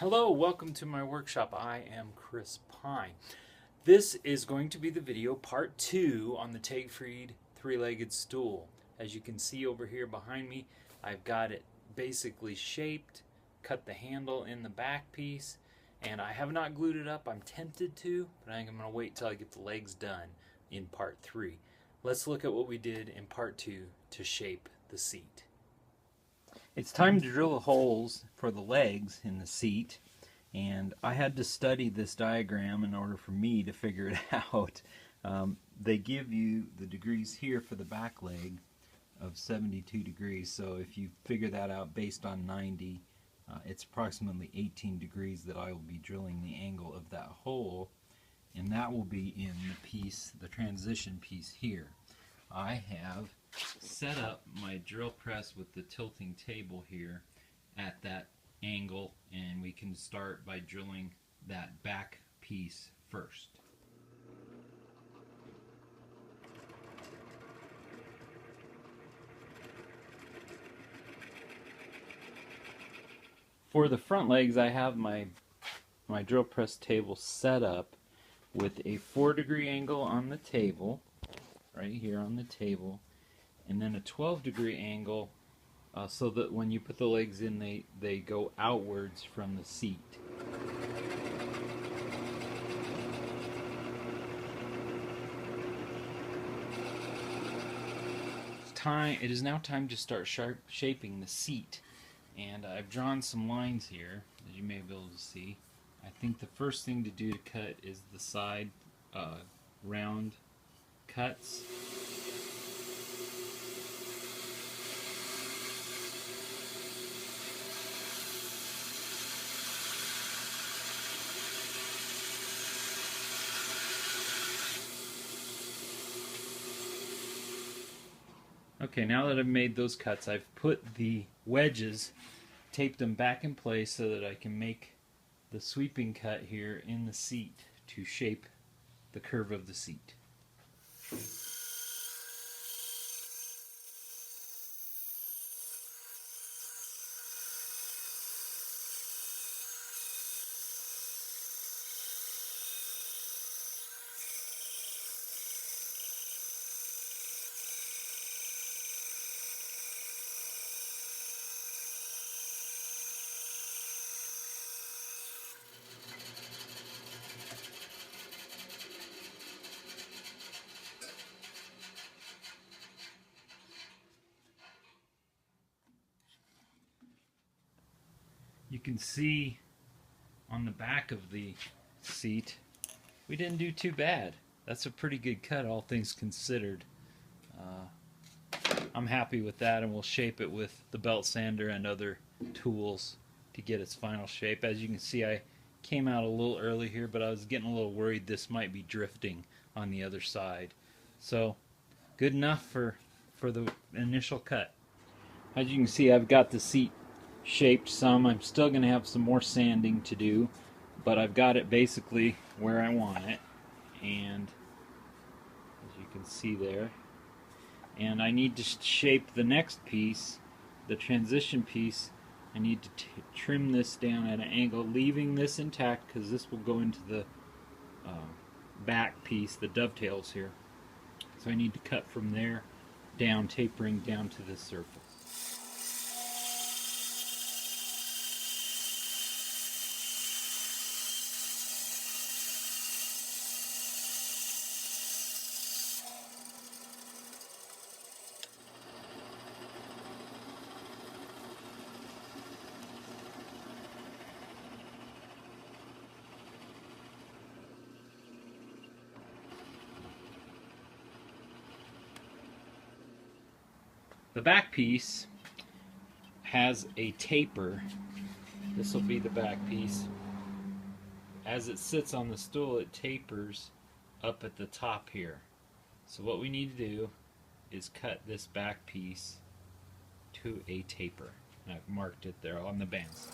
Hello, welcome to my workshop. I am Chris Pine. This is going to be the video part 2 on the Tage Frid three-legged stool. As you can see over here behind me, I've got it basically shaped, cut the handle in the back piece, and I have not glued it up. I'm tempted to, but I'm going to wait till I get the legs done in part 3. Let's look at what we did in part 2 to shape the seat. It's time to drill the holes for the legs in the seat, and I had to study this diagram in order for me to figure it out. They give you the degrees here for the back leg of 72 degrees, so if you figure that out based on 90, it's approximately 18 degrees that I will be drilling the angle of that hole, and that will be in the piece, the transition piece here. I have set up my drill press with the tilting table here at that angle, and we can start by drilling that back piece first. For the front legs, I have my drill press table set up with a 4-degree angle on the table, right here on the table, and then a 12-degree angle so that when you put the legs in, they go outwards from the seat. It is now time to start shaping the seat, and I've drawn some lines here, as you may be able to see. I think the first thing to do to cut is the side round cuts. Okay, now that I've made those cuts, I've put the wedges, taped them back in place so that I can make the sweeping cut here in the seat to shape the curve of the seat. You can see on the back of the seat, we didn't do too bad. That's a pretty good cut, all things considered. I'm happy with that, and we'll shape it with the belt sander and other tools to get its final shape. As you can see, I came out a little early here, but I was getting a little worried this might be drifting on the other side. So, good enough for the initial cut. As you can see, I've got the seat shaped some. I'm still going to have some more sanding to do, but I've got it basically where I want it, and as you can see there, and I need to shape the next piece, the transition piece. I need to trim this down at an angle, leaving this intact because this will go into the back piece, the dovetails here. So I need to cut from there down, tapering down to this surface. The back piece has a taper. This will be the back piece. As it sits on the stool, it tapers up at the top here. So what we need to do is cut this back piece to a taper. And I've marked it there on the bands.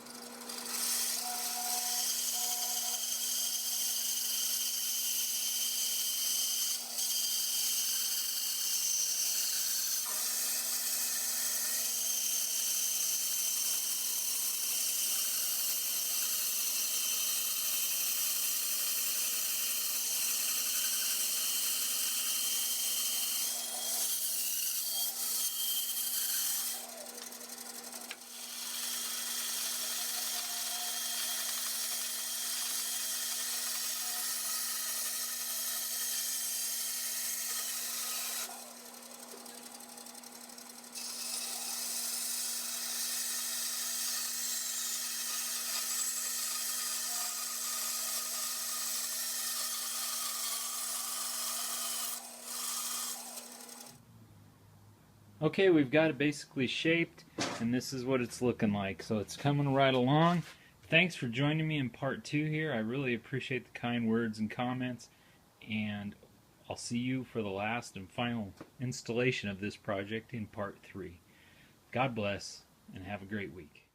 Okay, we've got it basically shaped, and this is what it's looking like. So it's coming right along. Thanks for joining me in part 2 here. I really appreciate the kind words and comments, and I'll see you for the last and final installation of this project in part 3. God bless, and have a great week.